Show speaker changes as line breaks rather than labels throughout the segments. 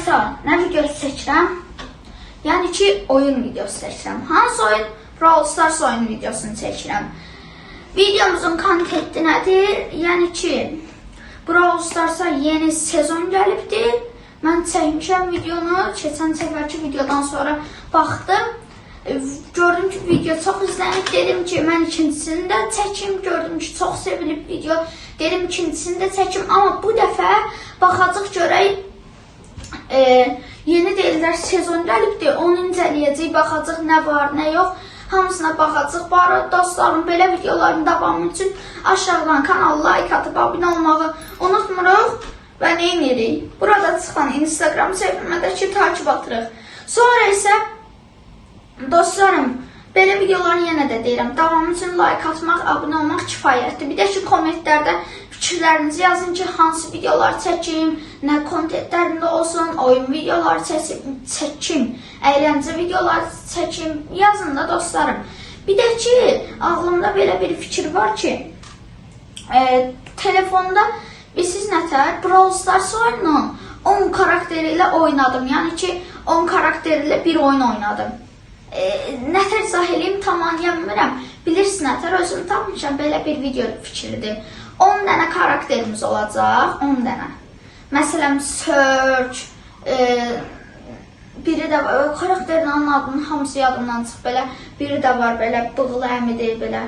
Dostlar, nə videosu çəkirəm? Yəni ki, oyun videosu çəkirəm. Hansı oyun? Brawl Stars oyun videosunu çəkirəm. Videomuzun kontenti nədir? Yəni ki, Brawl Stars'a yeni sezon gəlibdir. Mən çəkmişəm videonu, keçən səfərki videodan sonra baxdım. Gördüm ki, video çox izlənib. Dedim ki, mən ikincisini də çəkim. Gördüm ki, çox sevilib video. Dedim ikincisini də çəkim. Amma bu dəfə baxacaq görək. Yeni deyirlər sezon gəlibdir. Onu incələyəcək, baxacaq nə var, nə yox. Hamısına baxacaq. Bu arada dostlarım, belə videoların davamı üçün aşağıdan kanala like atıb abunə olmağı unutmuruq. Və nə edirik? Burada çıxan Instagram səhifəmədəki takip atırıq. Sonra isə dostlarım, belə videoları yenə də deyirəm. Davamı üçün like atmaq, abunə olmaq kifayətdir. Bir də ki, kommentlərdə fikirlərinizi yazın ki, hansı videolar çəkim, nə kontentlərində olsun, oyun videoları çəkim, əyləncə videolar çəkim. Yazın da dostlarım. Bir də ki, ağlımda belə bir fikir var ki, telefonda siz nətər Brawl Stars oyununu 10 karakteri ilə oynadım. Yəni ki, 10 karakteri ilə bir oyun oynadım. Nətər izah eləyim, tam anlayamıram. Bilirsiniz nətər, özüm tapmışam, belə bir video fikridir. 10 dənə karakterimiz olacaq, 10 dənə. Məsələn, Search, biri də var, karakterin adının hamısı yadımdan çıx, belə. Biri də var, belə, bığlı əmidir, belə.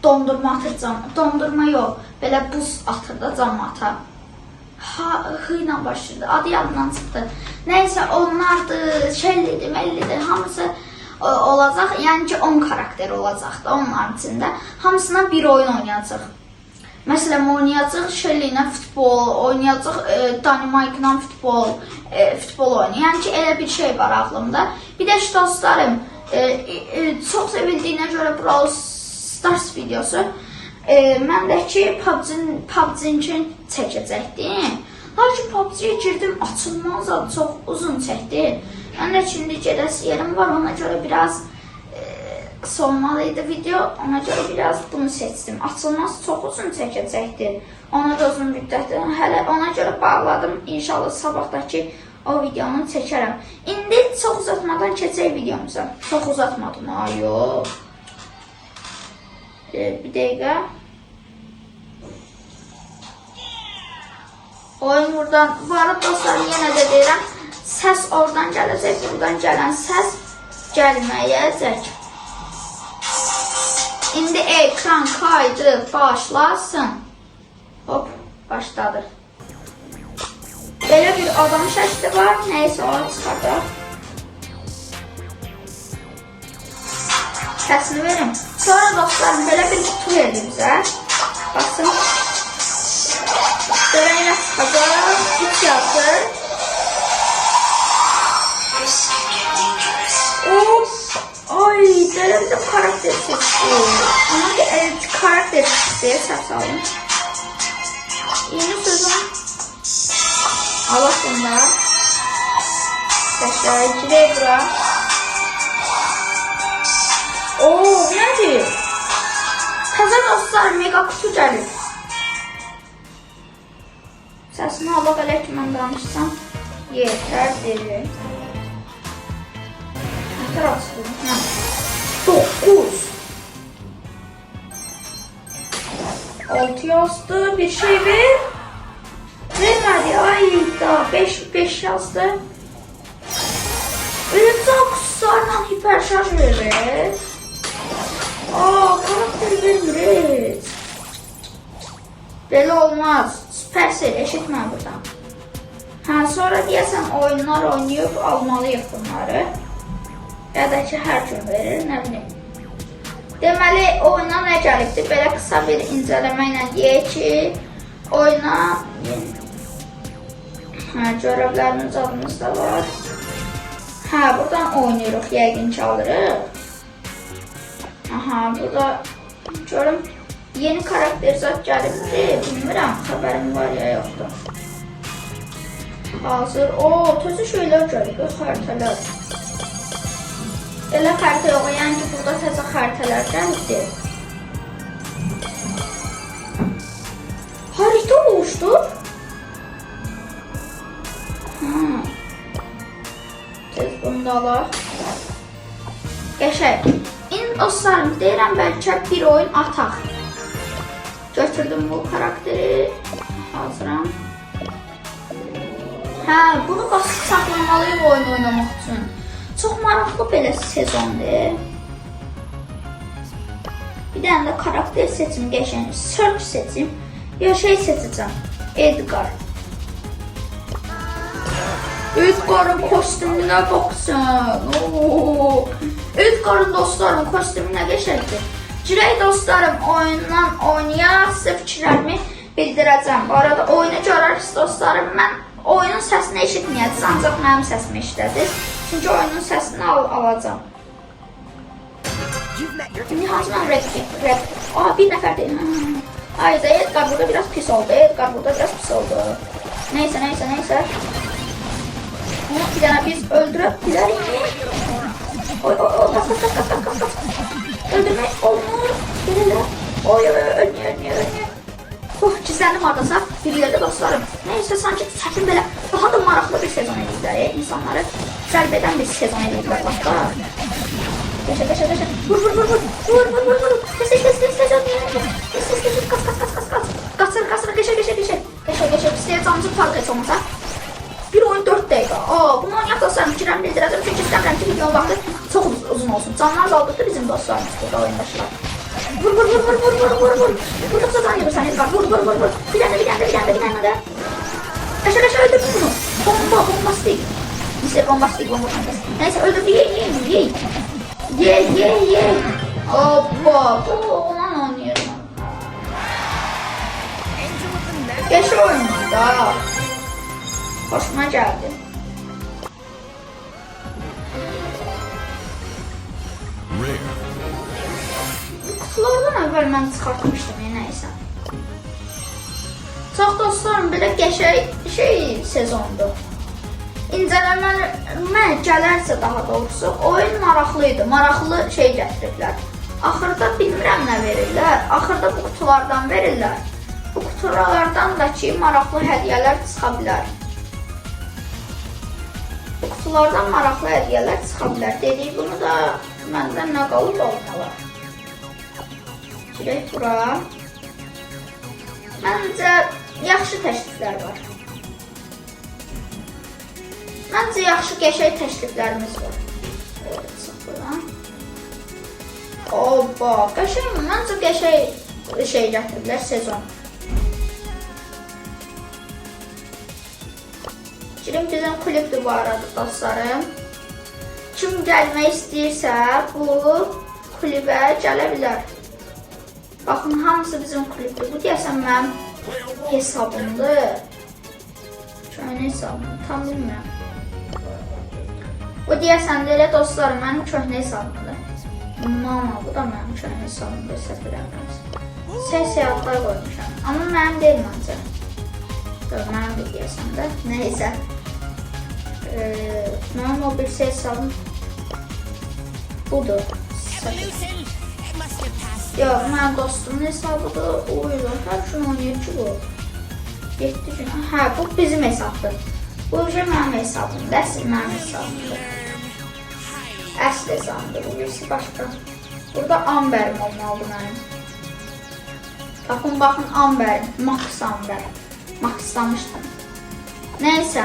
Dondurma atır cam, dondurma yox, belə buz atır da camata. Hı ilə başlayırdı, adı yadımdan çıxdı. Nəysə, onlardır, şəllidir, məllidir, hamısı olacaq. Yəni ki, 10 karakter olacaq da onların içində. Hamısına bir oyun oynayacaq. Məsələn, oynayacaq Shelly ilə futbol, oynayacaq Dynamite-la futbol oyunu. Yəni ki, elə bir şey var ağlımda. Bir də ki, dostlarım, çox sevildiyinə görə Brawl Stars videosu, mən də ki, PUBG-nin çəkəcəkdim. Lakin PUBG-yə girdim, açılmaz adı çox uzun çəkdi. Mən də ki, indi gedəsi yerim var, ona görə biraz solmalıydı video, ona görə biraz bunu seçdim. Açılmaz çox uzun çəkəcəkdir. Ona da uzun müddətdir, hələ ona görə bağladım. İnşallah sabahdakı o videonu çəkərəm. İndi çox uzatmadan keçək videomuza. Çox uzatmadım, yox. Bir dəqiqə. Oyun buradan, bu arada dostlarım, yenə də deyirəm, səs oradan gələcək, buradan gələn səs gəlməyəcək. İndi ekran kaydı başlasın. Hop, başladı. Belə bir adam şəkli var, neysə onu çıxardaq. Səsini verim. Sonra dostlarım, belə bir kutu verdi bizə. Baxsın. Görəyinə çıxacaq. 3 yazdı. Ay, belə bir də karakter seçdi. Ona ki, karakter seçdi. Səs alın. Yeni sözün. Allah bunda. Səslər, girək bura. Oo, nədir? Təzə dostlar, mega kutu gəlir. Səsini alaq elə ki, mən danışsam yetərdir. Nətər açılır? 9 6 yazdı, bir şey ver. Vermədi, ay da 5 yazdı. Ölümcə akuslarla hiperşarj verir. Karakter vermir. Belə olmaz. Süpersel, eşitmə buradan. Sonra deyəsən oyunlar oynayıb almalıyıq bunları. Ya da ki, hər gün verir, nə bilim. Deməli, oyuna nə gəlibdir? Belə qısa bir incələmə ilə deyək ki, oyuna görevlərimiz adımızda var. Buradan oynayırıq, yəqin ki, alırıq. Burada görüm, yeni karakter zat gəlibdir. Bilmirəm, xəbərim var ya, yoxdur. Hazır, təzə şeylər gəlib, xəritələr. Elə xəritə yox, yəni ki, burada təzə xəritələr gəlibdir. Harita oluşdur. alaq. Qəşəng. İndi dostlarım, deyirəm bəlkə bir oyun ataq. Götürdüm bu karakteri. Hazıram. Hə, bunu basıb saxlamalıyım oyun oynamaq üçün. Çox maraqlı belə sezondur. Bir dənə də karakter seçim qəşəng. Search seçim. Ya şey seçəcəm. Edgar. Edgar'ın kostümünə baxsın. Edgar'ın dostlarım kostümünə qəşəngdir. Girək dostlarım, oyundan oynayaq, sizə fikirlərimi bildirəcəm. Bu arada oyunu görərsiniz dostlarım, mən oyunun səsini eşitməyəcəksiniz, ancaq mənim səsimi eşidəcəksiniz. Çünki oyunun səsini alacam. Nihazdan rap. Bir nəfər deyil. Hayda, Edgar burada biraz pis oldu. Neyse. Onu bir dənə biz öldürüb bilərik. Oy, qas. Öldürmək olmur. Gelelər. Oy, ölmüyor. Gizləndim haradasa bir yerdə dostlarım. Neyse, sanki çətin belə daha da maraqlı bir sezon edirlər. İnsanları cəlb edən bir sezon edirlər. Qəşə. Vur. Qasır. Qəşə. Seyircamızı fark et olmasa. Bir oyun 4 dəqiqə. Bunu oynayaq dostlarım, fikirlərimi bildirəcəm. Çünki istəmirəm ki, videonun vaxtı çox uzun olsun. Canlar qaldıqdır bizim dostlarımız burada oyundaşlar. Vur. Vurduqsa can yürürsən Edgar. Vur. Bir dənə də. Qəşə öldürdün bunu. Bombastik. Mr. Bombastik. Neyse öldürdü. Ye. Hoppa. Olan oynayırım. Qəşə oyununda. Hoşuma gəldi. Kutulardan əvvəl mən çıxartmışdım, nəysə. Çox dostlarım, belə qəşəng sezondur. İncələmə gələrsə daha doğrusu, oyun maraqlıydı, maraqlı gətiriblər. Axırda bilmirəm nə verirlər, axırda bu kutulardan verirlər. Bu kutulardan da ki, maraqlı hədiyyələr çıxa bilər. Bu kutulardan maraqlı hədiyyələr çıxa bilər. Dedik, bunu da məndən nə qalıb olmalar. Girək bura. Məncə yaxşı təkliflər var. Məncə yaxşı qəşəng təkliflərimiz var. Evet, çıx buradan. Oba, qəşəng, məncə qəşəng gətiriblər sezon. Girim bizim klipdir bu arada dostlarım. Kim gəlmək istəyirsə bu klibə gələ bilər. Baxın, hamısı bizim klipdir. Bu deyəsən mənim hesabımdır. Köhnə hesabım, tam bilmirəm. Bu deyəsən də elə dostlarım, mənim köhnə hesabımdır. Mama, bu da mənim köhnə hesabımdır, səhv eləmirəmsə. Səhiyatlar qoymuşam, amma mənim deyil məncə. Mənim də deyəsən də, neysə. Mənim o birisi hesabım budur. Yox, mənim dostumun hesabıdır, o ilə hər gün oynayır ki bu. 7 gün, hə, bu bizim hesabdır. Bu mənim hesabımdır, əsl mənim hesabımdır. Əsl hesabımdır, bu birisi başqa. Burada Amberim olmalıdır mənim. Baxın, Amberim, Max Amber. Maxlamışdım. Neysə.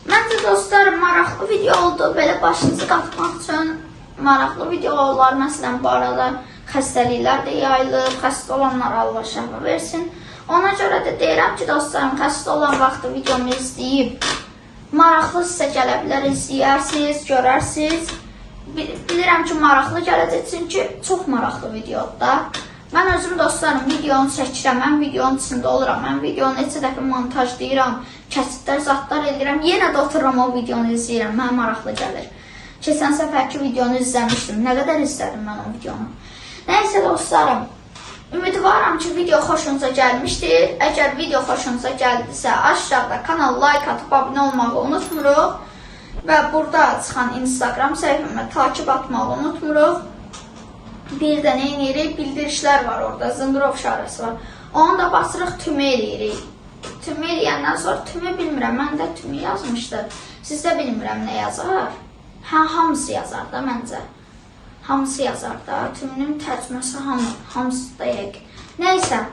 Məncə dostlarım, maraqlı video oldu. Belə başınızı qatmaq üçün maraqlı videolar, məsələn, bu arada xəstəliklər də yayılır, xəstə olanlar Allah şəfa versin. Ona görə də deyirəm ki, dostlarım, xəstə olan vaxtı videomu izləyib, maraqlı sizə gələ bilər, izləyərsiniz, görərsiniz. Bilirəm ki, maraqlı gələcək, çünki çox maraqlı videodur da. Mən özüm dostlarım videonu çəkirəm, mən videonun içində oluram, mən videonu neçə dəfə montajlayıram, kəsitlər, zatlar edirəm, yenə də otururam o videonu izləyirəm, mənə maraqlı gəlir. Keçən səfərki videonu izləmişdim, nə qədər izlədim mən o videonu. Nəysə dostlarım, ümidvaram ki video xoşunuza gəlmişdir. Əgər video xoşunuza gəldisə aşağıda kanal like atıb abunə olmağı unutmuruq və burada çıxan Instagram səhifəmə takib atmağı unutmuruq. Bir də nə edirik? Bildirişlər var orada, zınqrov işarəsi var. Onu da basırıq, tümə edirik. Tümü eləyəndən sonra tümü bilmirəm. Mən də tümü yazmışdı. Siz də bilmirəm nə yazar. Hə, hamısı yazar da məncə. Hamısı yazar da. Tümünün tərcüməsi hamısı da yəqin. Nəysə.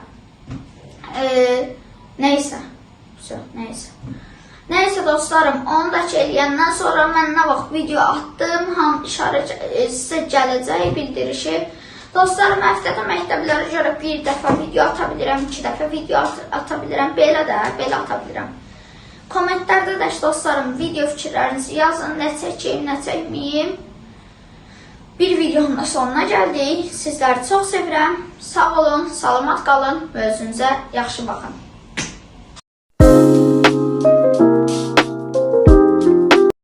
Nəysə dostlarım, onu da ki eləyəndən sonra mən nə vaxt video atdım, işarə sizə gələcək bildirişi. Dostlarım, həftədə məktəblərə görə bir dəfə video ata bilirəm, 2 dəfə video ata bilirəm, belə ata bilirəm. Kommentlərdə də dostlarım, video fikirlərinizi yazın, nə çəkeyim, nə çəkməyim. Bir videonun da sonuna gəldik. Sizləri çox sevirəm. Sağ olun, salamat qalın və özünüzə yaxşı baxın.